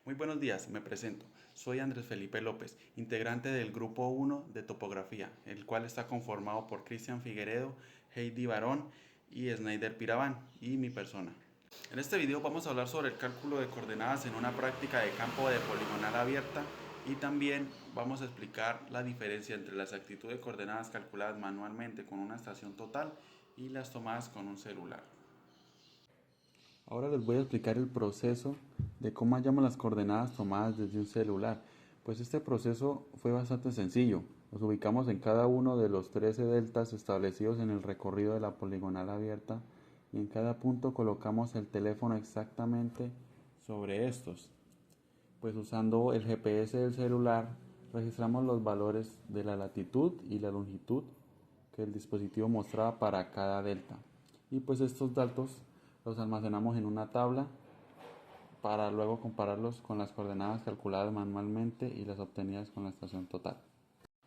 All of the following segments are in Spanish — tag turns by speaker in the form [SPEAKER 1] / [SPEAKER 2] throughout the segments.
[SPEAKER 1] Muy buenos días, me presento. Soy Andrés Felipe López, integrante del Grupo 1 de Topografía, el cual está conformado por Cristian Figueredo, Heidi Barón y Snyder Piraván, y mi persona. En este video vamos a hablar sobre el cálculo de coordenadas en una práctica de campo de poligonal abierta y también vamos a explicar la diferencia entre la exactitud de coordenadas calculadas manualmente con una estación total y las tomadas con un celular. Ahora les voy a explicar el proceso de cómo hallamos las coordenadas tomadas desde un celular. Pues este proceso fue bastante sencillo. Nos ubicamos en cada uno de los 13 deltas establecidos en el recorrido de la poligonal abierta y en cada punto colocamos el teléfono exactamente sobre estos. Pues usando el GPS del celular registramos los valores de la latitud y la longitud que el dispositivo mostraba para cada delta. Y pues estos datos los almacenamos en una tabla para luego compararlos con las coordenadas calculadas manualmente y las obtenidas con la estación total.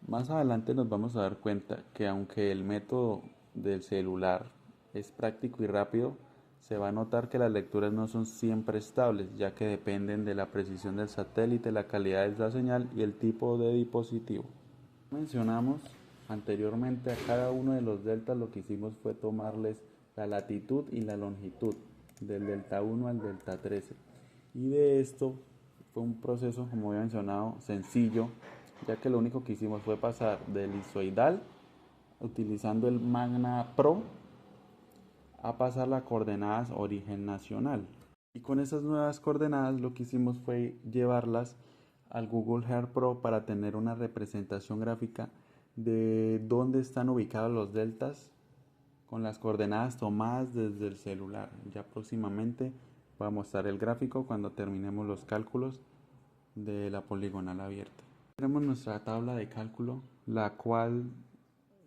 [SPEAKER 1] Más adelante nos vamos a dar cuenta que aunque el método del celular es práctico y rápido, se va a notar que las lecturas no son siempre estables, ya que dependen de la precisión del satélite, la calidad de la señal y el tipo de dispositivo. Mencionamos anteriormente a cada uno de los deltas, lo que hicimos fue tomarles la latitud y la longitud del delta 1 al delta 13, y de esto fue un proceso, como había mencionado, sencillo, ya que lo único que hicimos fue pasar del elipsoidal utilizando el Magna Pro a pasar las coordenadas origen nacional, y con esas nuevas coordenadas lo que hicimos fue llevarlas al Google Earth Pro para tener una representación gráfica de dónde están ubicados los deltas con las coordenadas tomadas desde el celular. Ya próximamente voy a mostrar el gráfico cuando terminemos los cálculos de la poligonal abierta. Tenemos nuestra tabla de cálculo, la cual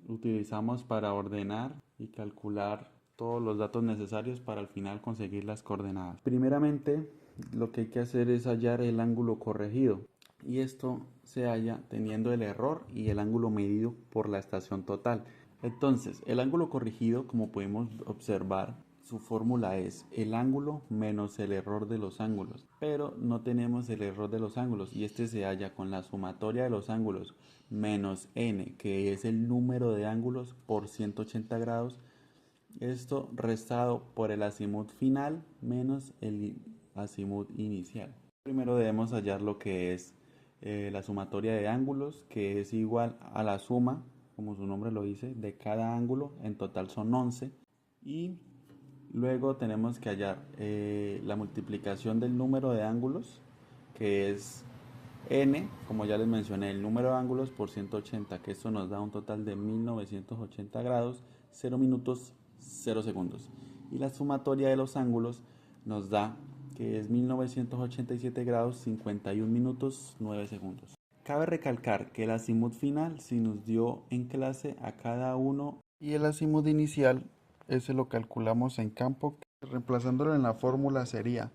[SPEAKER 1] utilizamos para ordenar y calcular todos los datos necesarios para al final conseguir las coordenadas. Primeramente, lo que hay que hacer es hallar el ángulo corregido, y esto se halla teniendo el error y el ángulo medido por la estación total. Entonces, el ángulo corregido, como podemos observar, su fórmula es el ángulo menos el error de los ángulos, pero no tenemos el error de los ángulos, y este se halla con la sumatoria de los ángulos menos n, que es el número de ángulos por 180 grados, esto restado por el azimut final menos el azimut inicial. Primero debemos hallar lo que es la sumatoria de ángulos, que es igual a la suma, como su nombre lo dice, de cada ángulo. En total son 11. Y luego tenemos que hallar la multiplicación del número de ángulos, que es n, como ya les mencioné, el número de ángulos por 180, que esto nos da un total de 1980 grados, 0 minutos, 0 segundos. Y la sumatoria de los ángulos nos da que es 1987 grados, 51 minutos, 9 segundos. Cabe recalcar que el azimut final sí nos dio en clase a cada uno, y el azimut inicial ese lo calculamos en campo. Reemplazándolo en la fórmula sería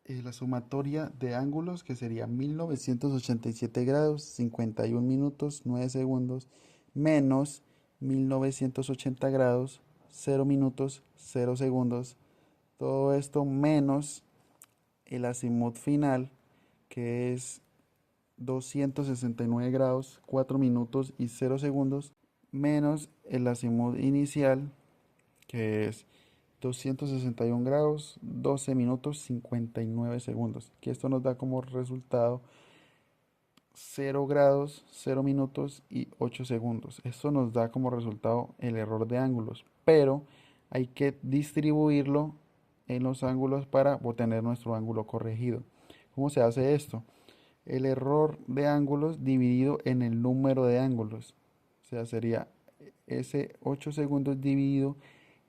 [SPEAKER 1] la sumatoria de ángulos, que sería 1987 grados, 51 minutos, 9 segundos, menos 1980 grados, 0 minutos, 0 segundos. Todo esto menos el azimut final, que es 269 grados, 4 minutos y 0 segundos, menos el azimut inicial, que es 261 grados, 12 minutos, 59 segundos. Que esto nos da como resultado 0 grados, 0 minutos y 8 segundos. Esto nos da como resultado el error de ángulos, pero hay que distribuirlo en los ángulos para obtener nuestro ángulo corregido. ¿Cómo se hace esto? El error de ángulos dividido en el número de ángulos. O sea, sería ese 8 segundos dividido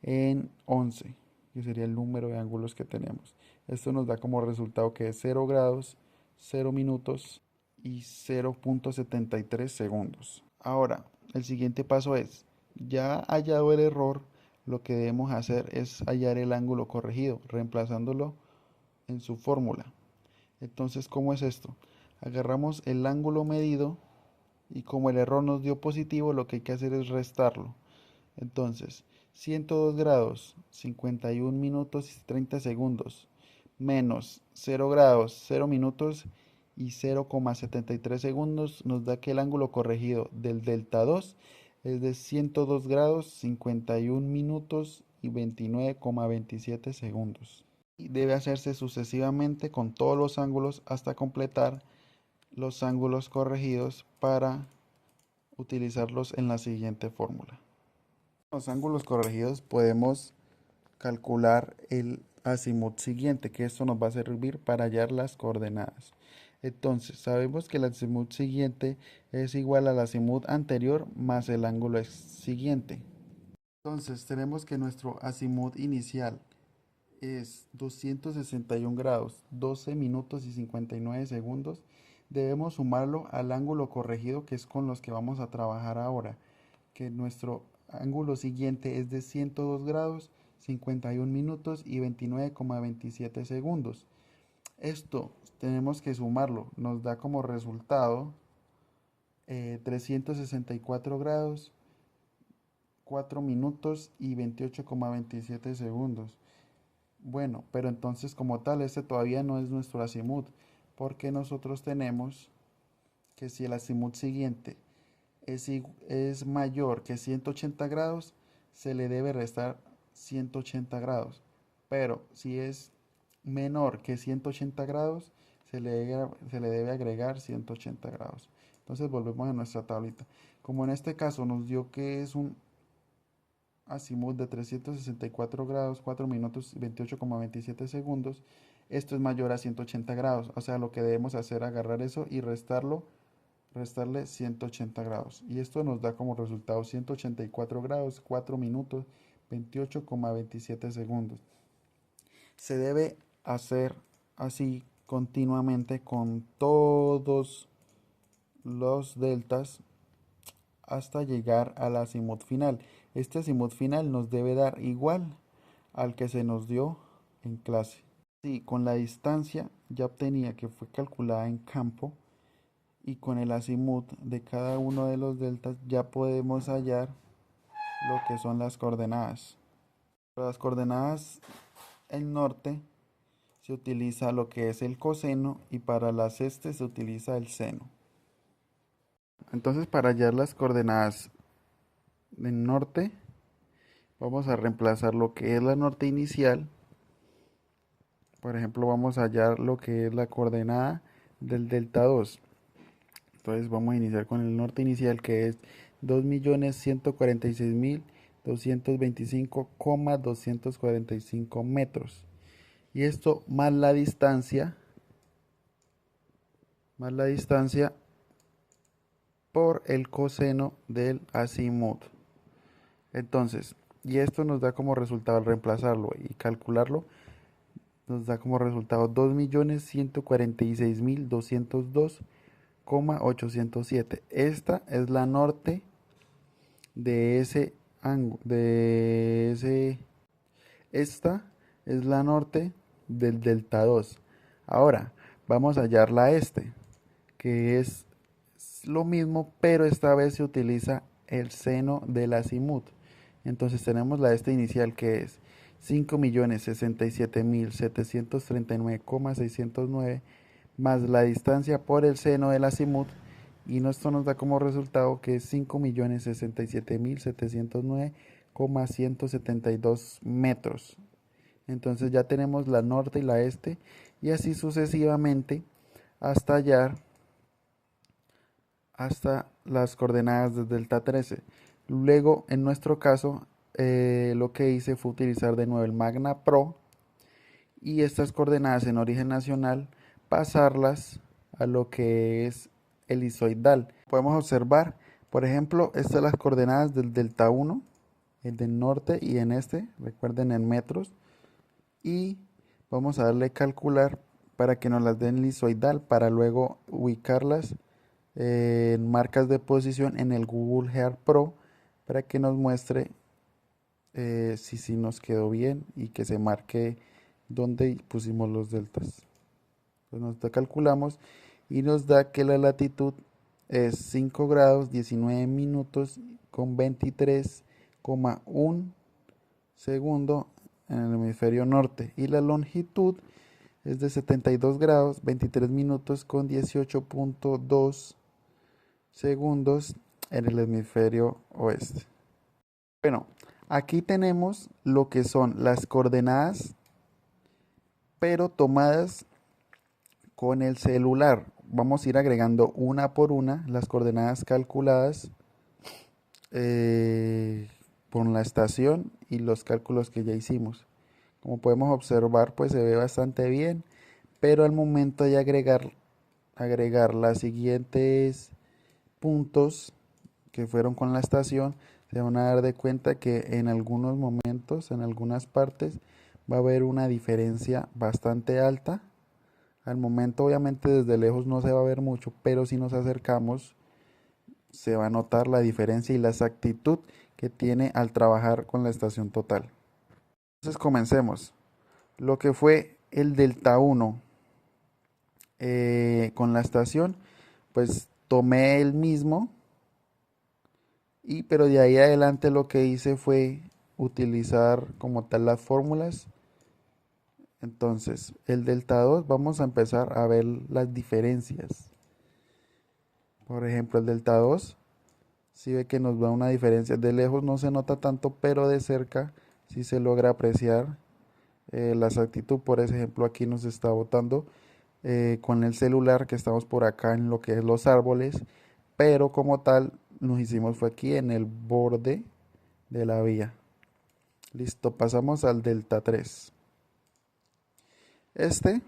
[SPEAKER 1] en 11, que sería el número de ángulos que tenemos. Esto nos da como resultado que es 0 grados, 0 minutos y 0.73 segundos. Ahora, el siguiente paso es, ya hallado el error, lo que debemos hacer es hallar el ángulo corregido, reemplazándolo en su fórmula. Entonces, ¿cómo es esto? Agarramos el ángulo medido y como el error nos dio positivo, lo que hay que hacer es restarlo. Entonces, 102 grados, 51 minutos y 30 segundos,
[SPEAKER 2] menos 0 grados, 0 minutos y 0,73 segundos nos da que el ángulo corregido del delta 2 es de 102 grados, 51 minutos y 29,27 segundos. Y debe hacerse sucesivamente con todos los ángulos hasta completar los ángulos corregidos para utilizarlos en la siguiente fórmula. Los ángulos corregidos podemos calcular el azimut siguiente, que esto nos va a servir para hallar las coordenadas. Entonces, sabemos que el azimut siguiente es igual al azimut anterior más el ángulo siguiente. Entonces, tenemos que nuestro azimut inicial es 261 grados, 12 minutos y 59 segundos. Debemos sumarlo al ángulo corregido, que es con los que vamos a trabajar ahora, que nuestro ángulo siguiente es de 102 grados, 51 minutos y 29,27 segundos. Esto tenemos que sumarlo, nos da como resultado 364 grados, 4 minutos y 28,27 segundos. Bueno, pero entonces como tal, este todavía no es nuestro azimut, porque nosotros tenemos que si el azimut siguiente es mayor que 180 grados, se le debe restar 180 grados. Pero si es menor que 180 grados, se le debe agregar 180 grados. Entonces volvemos a nuestra tablita. Como en este caso nos dio que es un azimut de 364 grados, 4 minutos y 28,27 segundos, esto es mayor a 180 grados. O sea, lo que debemos hacer es agarrar eso y restarle 180 grados. Y esto nos da como resultado 184 grados, 4 minutos, 28,27 segundos. Se debe hacer así continuamente con todos los deltas hasta llegar al azimut final. Este azimut final nos debe dar igual al que se nos dio en clase. Sí, con la distancia ya obtenía que fue calculada en campo y con el azimut de cada uno de los deltas ya podemos hallar lo que son las coordenadas. Para las coordenadas en norte se utiliza lo que es el coseno y para las este se utiliza el seno. Entonces para hallar las coordenadas en norte vamos a reemplazar lo que es la norte inicial. Por ejemplo, vamos a hallar lo que es la coordenada del delta 2. Entonces vamos a iniciar con el norte inicial, que es 2.146.225,245 metros. Y esto más la distancia por el coseno del azimut. Entonces, y esto nos da como resultado al reemplazarlo y calcularlo, nos da como resultado 2.146.202,807. Esta es la norte de ese ángulo, esta es la norte del delta 2. Ahora, vamos a hallar la este, que es lo mismo, pero esta vez se utiliza el seno del azimut. Entonces tenemos la este inicial, que es 5.067.739,609 más la distancia por el seno del azimut, y esto nos da como resultado que es 5.067.709,172 metros. Entonces ya tenemos la norte y la este, y así sucesivamente hasta hallar hasta las coordenadas del delta 13. Luego, en nuestro caso, lo que hice fue utilizar de nuevo el Magna Pro y estas coordenadas en origen nacional pasarlas a lo que es helizoidal. Podemos observar, por ejemplo, estas las coordenadas del delta 1, el del norte y en este, recuerden en metros, y vamos a darle calcular para que nos las den helizoidal para luego ubicarlas en marcas de posición en el Google Earth Pro para que nos muestre si nos quedó bien y que se marque donde pusimos los deltas. Pues nosotros calculamos y nos da que la latitud es 5 grados 19 minutos con 23,1 segundo en el hemisferio norte y la longitud es de 72 grados, 23 minutos con 18.2 segundos en el hemisferio oeste. Bueno, aquí tenemos lo que son las coordenadas, pero tomadas con el celular. Vamos a ir agregando una por una las coordenadas calculadas con la estación y los cálculos que ya hicimos. Como podemos observar, pues se ve bastante bien, pero al momento de agregar las siguientes puntos que fueron con la estación, se van a dar de cuenta que en algunos momentos, en algunas partes, va a haber una diferencia bastante alta. Al momento, obviamente, desde lejos no se va a ver mucho, pero si nos acercamos, se va a notar la diferencia y la exactitud que tiene al trabajar con la estación total. Entonces, comencemos. Lo que fue el delta 1 con la estación, pues tomé el mismo, pero de ahí adelante lo que hice fue utilizar como tal las fórmulas. Entonces, el delta 2 vamos a empezar a ver las diferencias. Por ejemplo, el delta 2, si ve que nos da una diferencia. De lejos no se nota tanto, pero de cerca sí se logra apreciar la exactitud. Por ejemplo, aquí nos está botando con el celular, que estamos por acá en lo que es los árboles, pero como tal nos hicimos fue aquí en el borde de la vía. Listo, pasamos al delta 3. Este,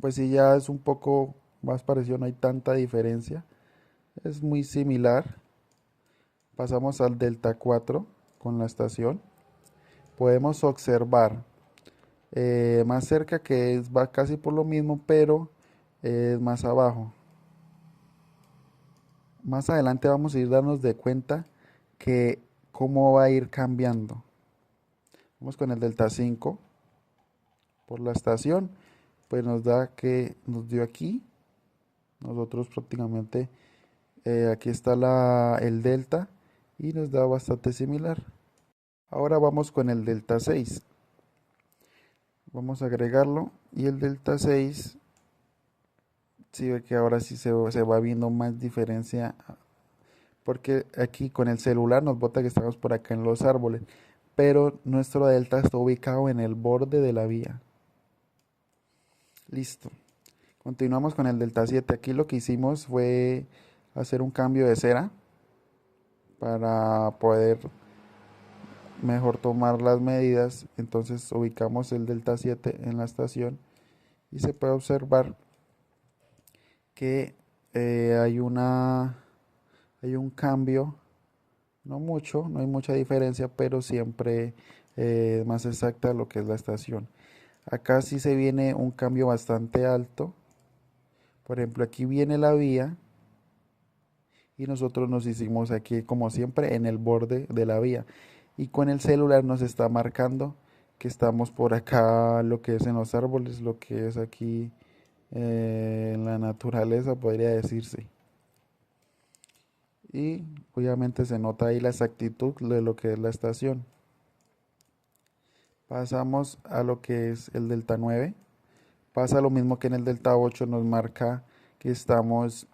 [SPEAKER 2] pues sí, ya es un poco más parecido, no hay tanta diferencia, es muy similar. Pasamos al delta 4 con la estación. Podemos observar más cerca que va casi por lo mismo, pero es más abajo. Más adelante vamos a ir dándonos de cuenta que cómo va a ir cambiando. Vamos con el delta 5 por la estación, pues nos da que nos dio aquí. Nosotros prácticamente aquí está el delta y nos da bastante similar. Ahora vamos con el delta 6. Vamos a agregarlo y el delta 6, si ve que ahora sí se va viendo más diferencia, porque aquí con el celular nos bota que estamos por acá en los árboles, pero nuestro delta está ubicado en el borde de la vía. Listo. Continuamos con el delta 7. Aquí lo que hicimos fue hacer un cambio de cera para poder mejor tomar las medidas. Entonces ubicamos el delta 7 en la estación y se puede observar que hay un cambio, no mucho, no hay mucha diferencia, pero siempre más exacta lo que es la estación. Acá sí se viene un cambio bastante alto. Por ejemplo, aquí viene la vía y nosotros nos hicimos aquí, como siempre, en el borde de la vía. Y con el celular nos está marcando que estamos por acá, lo que es en los árboles, lo que es aquí en la naturaleza, podría decirse. Y obviamente se nota ahí la exactitud de lo que es la estación. Pasamos a lo que es el delta 9. Pasa lo mismo que en el delta 8, nos marca que estamos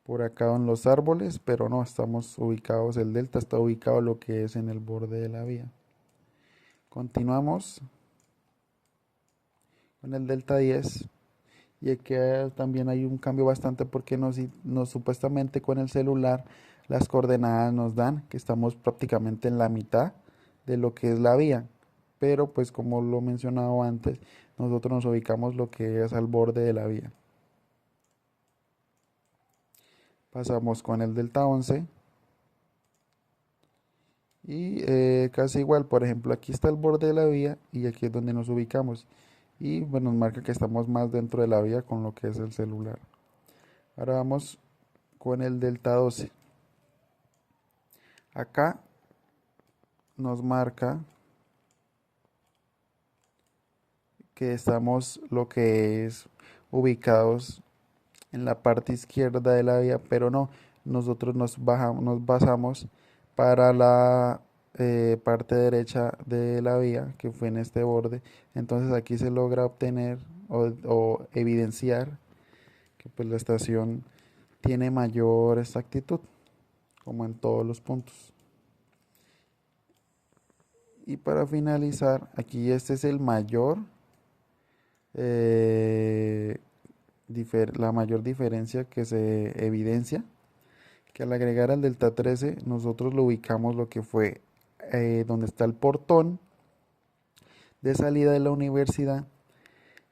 [SPEAKER 2] por acá en los árboles, pero no, estamos ubicados, el delta está ubicado lo que es en el borde de la vía. Continuamos con el delta 10 y aquí también hay un cambio bastante porque nos supuestamente con el celular las coordenadas nos dan que estamos prácticamente en la mitad de lo que es la vía, pero pues como lo he mencionado antes, nosotros nos ubicamos lo que es al borde de la vía. Pasamos con el delta 11 y casi igual, por ejemplo aquí está el borde de la vía y aquí es donde nos ubicamos y bueno, nos marca que estamos más dentro de la vía con lo que es el celular. Ahora vamos con el delta 12. Acá nos marca que estamos lo que es ubicados en la parte izquierda de la vía, pero no, nosotros nos basamos para parte derecha de la vía, que fue en este borde. Entonces aquí se logra obtener o evidenciar que pues la estación tiene mayor exactitud, como en todos los puntos. Y para finalizar, aquí este es el mayor, eh, la mayor diferencia que se evidencia, que al agregar al delta 13 nosotros lo ubicamos lo que fue donde está el portón de salida de la universidad,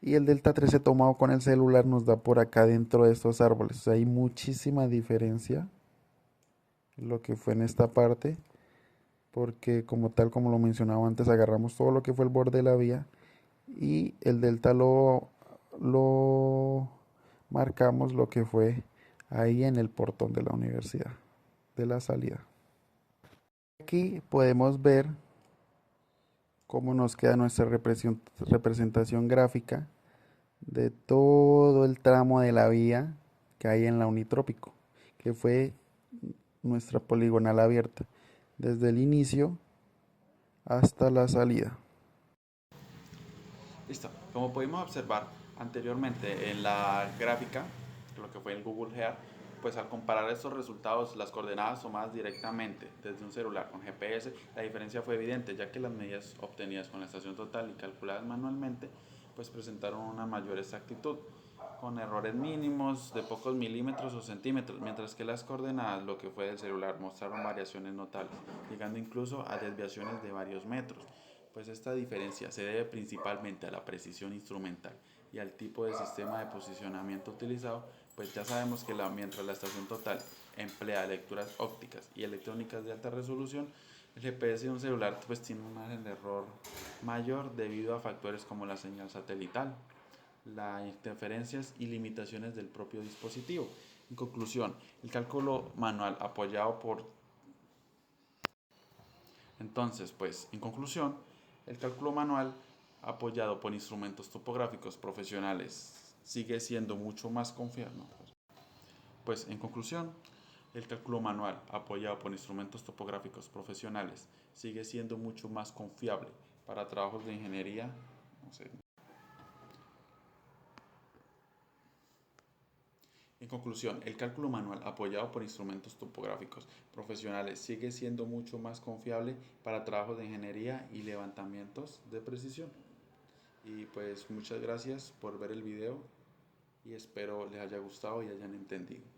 [SPEAKER 2] y el delta 13 tomado con el celular nos da por acá dentro de estos árboles. O sea, hay muchísima diferencia lo que fue en esta parte, porque como tal, como lo mencionaba antes, agarramos todo lo que fue el borde de la vía y el delta lo marcamos lo que fue ahí en el portón de la universidad, de la salida. Aquí podemos ver cómo nos queda nuestra representación gráfica de todo el tramo de la vía que hay en la Unitrópico, que fue nuestra poligonal abierta, desde el inicio hasta la salida.
[SPEAKER 1] Listo. Como pudimos observar anteriormente en la gráfica, lo que fue el Google Earth, pues al comparar estos resultados, las coordenadas tomadas directamente desde un celular con GPS, la diferencia fue evidente, ya que las medidas obtenidas con la estación total y calculadas manualmente, pues presentaron una mayor exactitud, con errores mínimos de pocos milímetros o centímetros, mientras que las coordenadas, lo que fue del celular, mostraron variaciones notables, llegando incluso a desviaciones de varios metros. Pues esta diferencia se debe principalmente a la precisión instrumental y al tipo de sistema de posicionamiento utilizado, pues ya sabemos que mientras la estación total emplea lecturas ópticas y electrónicas de alta resolución, el GPS de un celular pues tiene un margen de error mayor debido a factores como la señal satelital, las interferencias y limitaciones del propio dispositivo. En conclusión, el cálculo manual apoyado por Entonces, pues, en conclusión, el cálculo manual apoyado por instrumentos topográficos profesionales sigue siendo mucho más confiable. No, pues, en conclusión, el cálculo manual apoyado por instrumentos topográficos profesionales sigue siendo mucho más confiable para trabajos de ingeniería. No sé. En conclusión, el cálculo manual apoyado por instrumentos topográficos profesionales sigue siendo mucho más confiable para trabajos de ingeniería y levantamientos de precisión. Y pues muchas gracias por ver el video y espero les haya gustado y hayan entendido.